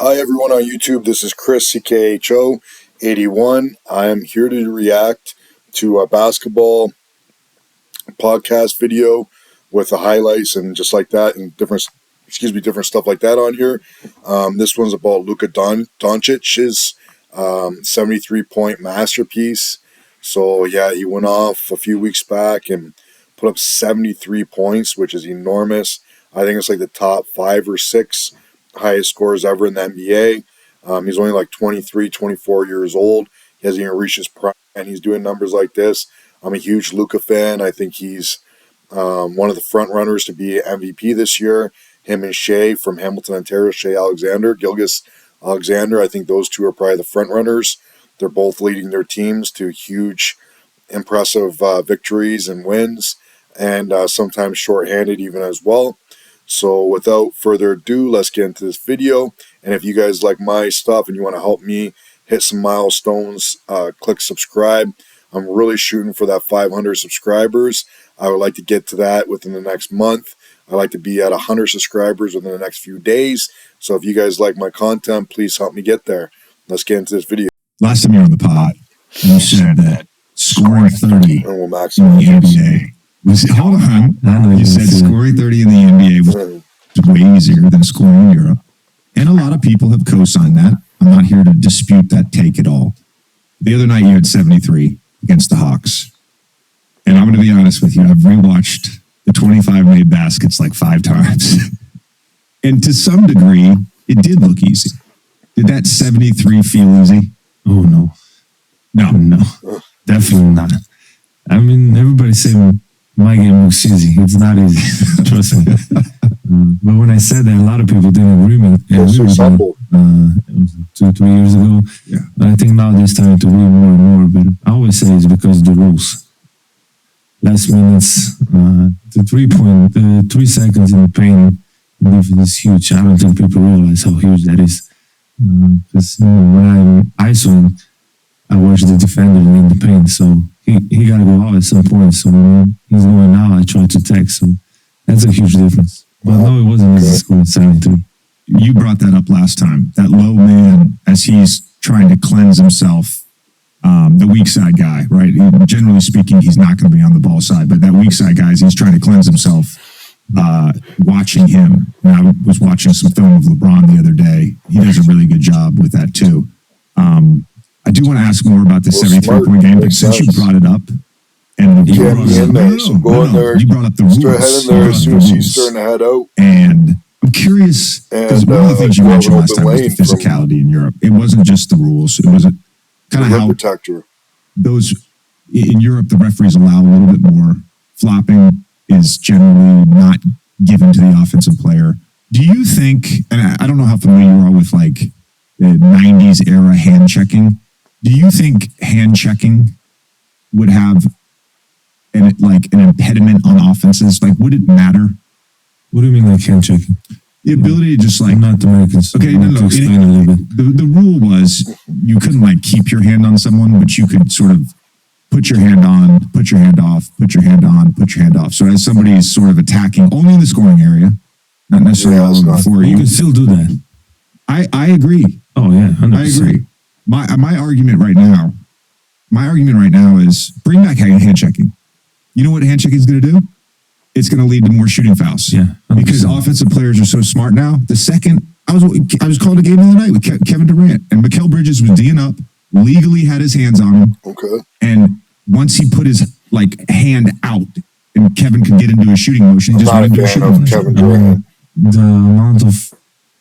Hi everyone on YouTube, this is Chris CKHO81. I am here to react to a basketball podcast video with the highlights and just like that and different stuff like that on here. This one's about Luka Doncic's 73-point masterpiece. So yeah, he went off a few weeks back and put up 73 points, which is enormous. I think it's like the top 5 or 6 highest scores ever in the NBA. He's only like 23, 24 years old. He hasn't even reached his prime, and he's doing numbers like this. I'm a huge Luka fan. I think he's one of the front runners to be MVP this year. Him and Shea from Hamilton, Ontario, Gilgeous Alexander. I think those two are probably the front runners. They're both leading their teams to huge, impressive victories and wins, and sometimes shorthanded even as well. So without further ado, let's get into this video. And if you guys like my stuff and you want to help me hit some milestones, click subscribe. I'm really shooting for that 500 subscribers. I would like to get to that within the next month. I'd like to be at 100 subscribers within the next few days. So if you guys like my content, please help me get there. Let's get into this video. Last time you were on the pod, you said that scoring 30 in the NBA hold on. You said scoring 30 in the NBA was way easier than scoring in Europe. And a lot of people have co-signed that. I'm not here to dispute that take at all. The other night you had 73 against the Hawks. And I'm going to be honest with you, I've rewatched the 25 made baskets like 5 times. And to some degree, it did look easy. Did that 73 feel easy? Oh, no. No, definitely not. I mean, everybody saying my game looks easy. It's not easy. Trust me. But when I said that, a lot of people didn't agree with me. It was 2-3 years ago. Yeah. But I think now they're starting to read more and more. But I always say it's because of the rules. Last minutes, the 3 seconds in the paint is huge. I don't think people realize how huge that is. Because when I'm isoing, I watch the defender in the paint, so he got to go out at some point. So when he's going out, I try to text. So that's a huge difference. But no, it wasn't easy scoring 73. You brought that up last time. That low man, as he's trying to cleanse himself, the weak side guy, right? Generally speaking, he's not going to be on the ball side, but that weak side guy, he's trying to cleanse himself. Watching him, and I was watching some film of LeBron the other day. He does a really good job with that too. I do want to ask more about the 73-point game, but since you brought it up, and you brought up the rules. Start heading there as soon as he's starting to head out. And I'm curious, because one of the things you mentioned last time was the physicality in Europe. It wasn't just the rules. It was kind of how protector. Those in Europe, the referees allow a little bit more. Flopping is generally not given to the offensive player. Do you think, and I don't know how familiar you are with like the 90s era hand checking, do you think hand checking would have an impediment on offenses? Like, would it matter? What do you mean like hand checking? The ability to just like... I'm not Americans. Okay, no. Explain a little bit. The rule was you couldn't like keep your hand on someone, but you could sort of put your hand on, put your hand off, put your hand on, put your hand off. So as somebody is sort of attacking only in the scoring area, not necessarily all over the floor. You can still do that. I agree. Oh yeah, 100%. I agree. My argument right now is bring back hand checking. You know what hand checking is going to do? It's going to lead to more shooting fouls. Yeah, 100%. Because offensive players are so smart now. The second I was calling a game the other night with Kevin Durant, and Mikal Bridges was D'ing up, legally had his hands on him. Okay. And once he put his hand out, and Kevin could get into a shooting motion, he just went into a shooting motion. Kevin Durant. The amount of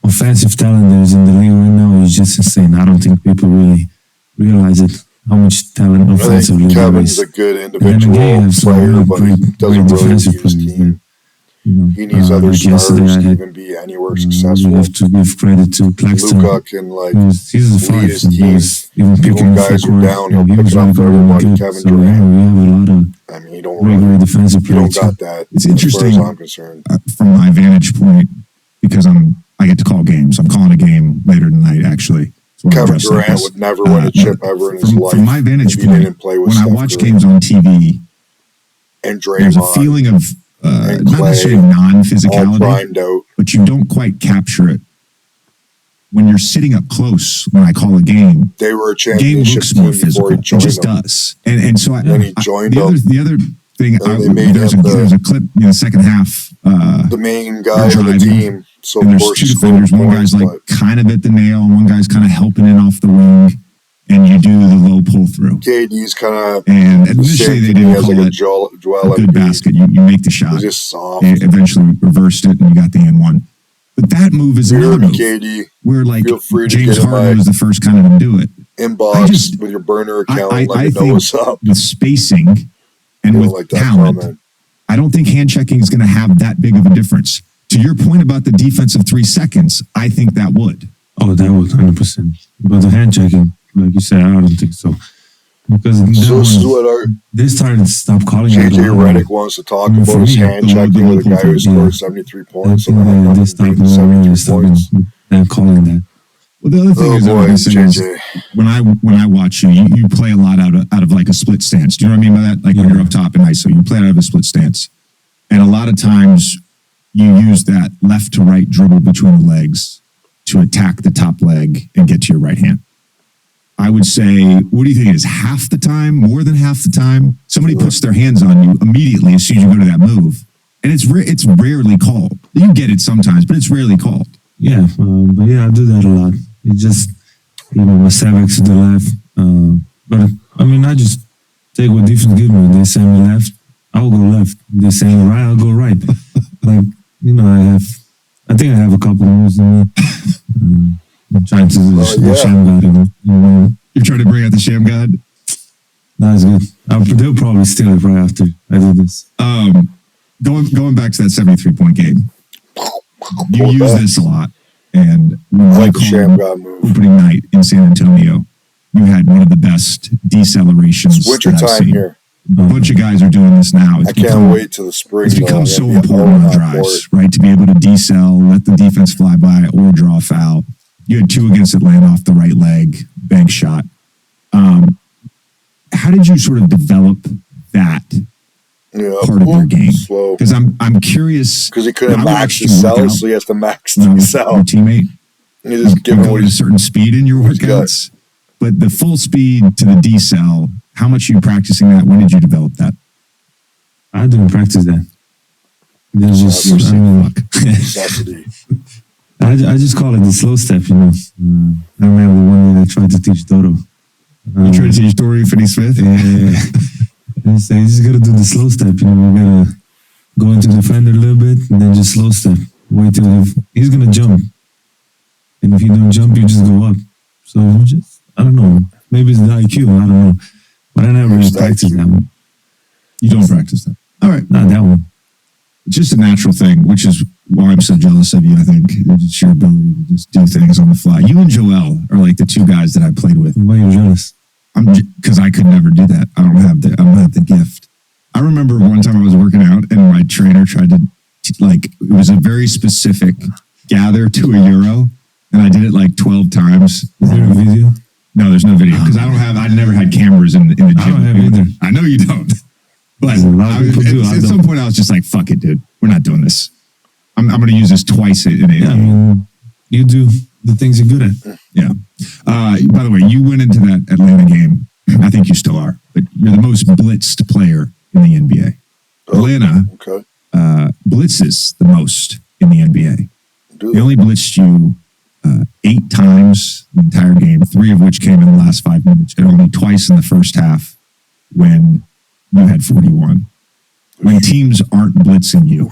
offensive talent there is in the league right now is just insane. I don't think people really realize it. How much talent offensively there is. Kevin's a good individual player, but he doesn't really use team. He needs other stars to even be anywhere successful. We have to give credit to Claxton. Luka can he's a lead his team. Even When guys are down, he'll pick it up for everybody. Kevin Durant. We have a lot of regular defensive players. You don't got that. It's interesting, as far as I'm concerned. From my vantage point, because I get to call games. I'm calling a game later tonight, actually. Kevin Durant would never win a chip ever in his life. From my vantage point, when I watch games on TV, and there's a feeling of not necessarily non-physicality, out, but you don't quite capture it when you're sitting up close, when I call a game, they were a game championship looks more team before physical. he It joined just them. does. And so Then he joined the other thing, they made there's him a clip in the second half. the main guy of the team. So and of there's course two he scored defenders. One points, guy's like kind of at the nail, and one guy's kind of helping in off the wing, and you do the low pull through. KD's kind of And initially they didn't call like it Joel a good basket. You make the shot. He's just soft. They eventually reversed it, and you got the N1. But that move is another move. KD, where like feel free to James get in my Harden was the first kind of to do it. Inbox with your burner account. I know what's up. With spacing and with talent, comment. I don't think hand checking is going to have that big of a difference. To your point about the defensive 3 seconds, I think that would. Oh, that would 100%. But the hand checking, like you said, I don't think so. Because so this is what they started to stop calling it. JJ Redick wants to talk about his hand checking with a guy who scored 73 points. They stopped calling that. Well, the other thing is when I watch you play a lot out of like a split stance. Do you know what I mean by that? Like when you're up top in ISO, you play out of a split stance. And a lot of times you use that left to right dribble between the legs to attack the top leg and get to your right hand. I would say, what do you think it is? Half the time, more than half the time, somebody puts their hands on you immediately as soon as you go to that move. And it's rarely called. You get it sometimes, but it's rarely called. Yeah, but yeah, I do that a lot. It just, my 7x to the left. But I mean, I just take what defense gives me. They send me left, I'll go left. They send me right, I'll go right. Like, I think I have a couple moves in me. I'm trying to do the sham god, You're trying to bring out the sham god? That's good. They'll probably steal it right after I do this. Going back to that 73-point game, you use this a lot. And when I called opening night in San Antonio, you had one of the best decelerations it's winter that I've time seen. Here. A bunch of guys are doing this now. I can't wait till the spring. It's become so important on drives, right? To be able to decel, let the defense fly by, or draw a foul. You had 2 against Atlanta off the right leg, bank shot. How did you sort of develop that part of your game? Because I'm curious. Because he couldn't max the cell, so he has to max the cell. Your teammate. You just give him a certain speed in your workouts. But the full speed to the decel, how much are you practicing that? When did you develop that? I didn't practice that. There's just necessity. I just call it the slow step, I remember one day I tried to teach Dodo. You tried to teach Dory Finney-Smith? Yeah. And say, you just got to do the slow step, we got to go into the defender a little bit and then just slow step. Wait till he's going to jump. And if you don't jump, you just go up. So I don't know. Maybe it's the IQ, I don't know. But I never really practiced that one. You don't practice that? All right. Not that one. It's just a natural thing, which is why I'm so jealous of you. I think it's your ability to just do things on the fly. You and Joel are like the 2 guys that I played with. Why are you jealous? Because I could never do that. I don't have the gift. I remember one time I was working out and my trainer tried to it was a very specific gather to a euro, and I did it like 12 times. Is there a video? No, there's no video because I never had cameras in the gym. I don't have either. I know you don't. But at some point, I was just like, "Fuck it, dude. We're not doing this. I'm going to use this twice in a Yeah, you do the things you're good at. Yeah. By the way, you went into that Atlanta game. I think you still are, but you're the most blitzed player in the NBA. Atlanta blitzes the most in the NBA. They only blitzed you 8 times the entire game, 3 of which came in the last 5 minutes, and only twice in the first half when you had 41. When teams aren't blitzing you,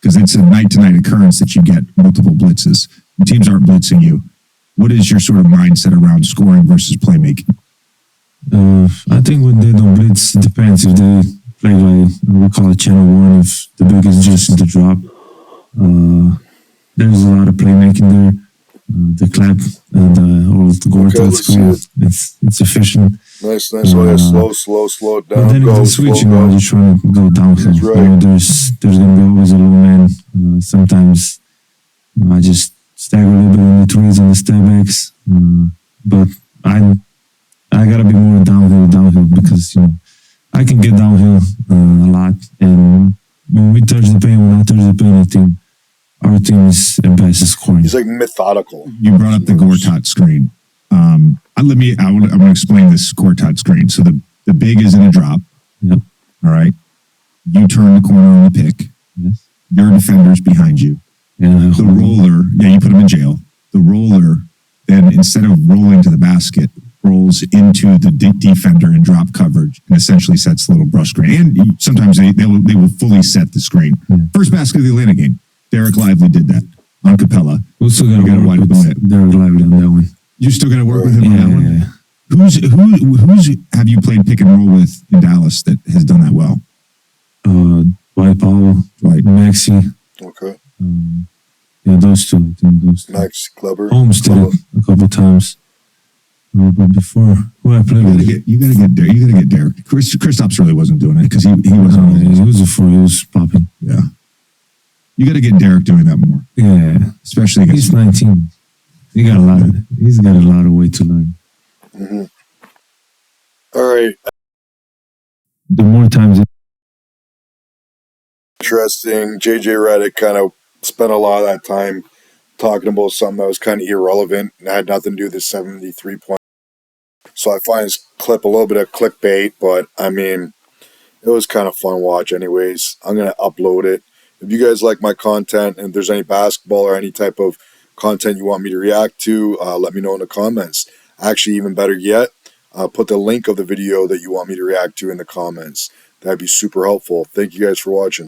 because it's a night-to-night occurrence that you get multiple blitzes. When teams aren't blitzing you, what is your sort of mindset around scoring versus playmaking? I think when they don't blitz, it depends. If they play like, we call it channel 1, if the big is just in the drop, there's a lot of playmaking there. The clap and the old Gortat screen, it's efficient. Nice. Slow it down. But then if you switch, you're trying to go downhill. Right. There's going to be always a low man. Sometimes I just stagger a little bit on the threes and the step backs. But I got to be more downhill because, I can get downhill a lot. And when we touch the paint, I think our team is the best scoring. He's like methodical. You brought up the Gortat screen. I'm going to explain this Gortat screen. So the big is in a drop. Yep. All right. You turn the corner on the pick. Yes. Your defender's behind you. Yeah. The roller, you put him in jail. The roller, then instead of rolling to the basket, rolls into the defender in drop coverage and essentially sets the little brush screen. And sometimes they will fully set the screen. Yeah. First basket of the Atlanta game, Derek Lively did that on Capella. We still got to work with Derek Lively on that one. You still got to work with him on that one? Yeah. Who's have you played pick and roll with in Dallas that has done that well? Dwight Powell, Maxey. Okay. Yeah, those two. I think those two. Max Kleber. Holmes did it a couple times. But before, who I played with? You gotta get Derek. You gotta get Derek. Kristaps really wasn't doing it because he wasn't. He was a four. He was popping. Yeah. You got to get Derek doing that more. Yeah, especially against. He's 19. He's got a lot of way to learn. Mm-hmm. All right. The more times. Interesting. JJ Redick kind of spent a lot of that time talking about something that was kind of irrelevant and had nothing to do with the 73 points. So I find this clip a little bit of clickbait, but I mean, it was kind of fun to watch anyways. I'm going to upload it. If you guys like my content and if there's any basketball or any type of content you want me to react to, let me know in the comments. Actually, even better yet, put the link of the video that you want me to react to in the comments. That'd be super helpful. Thank you guys for watching.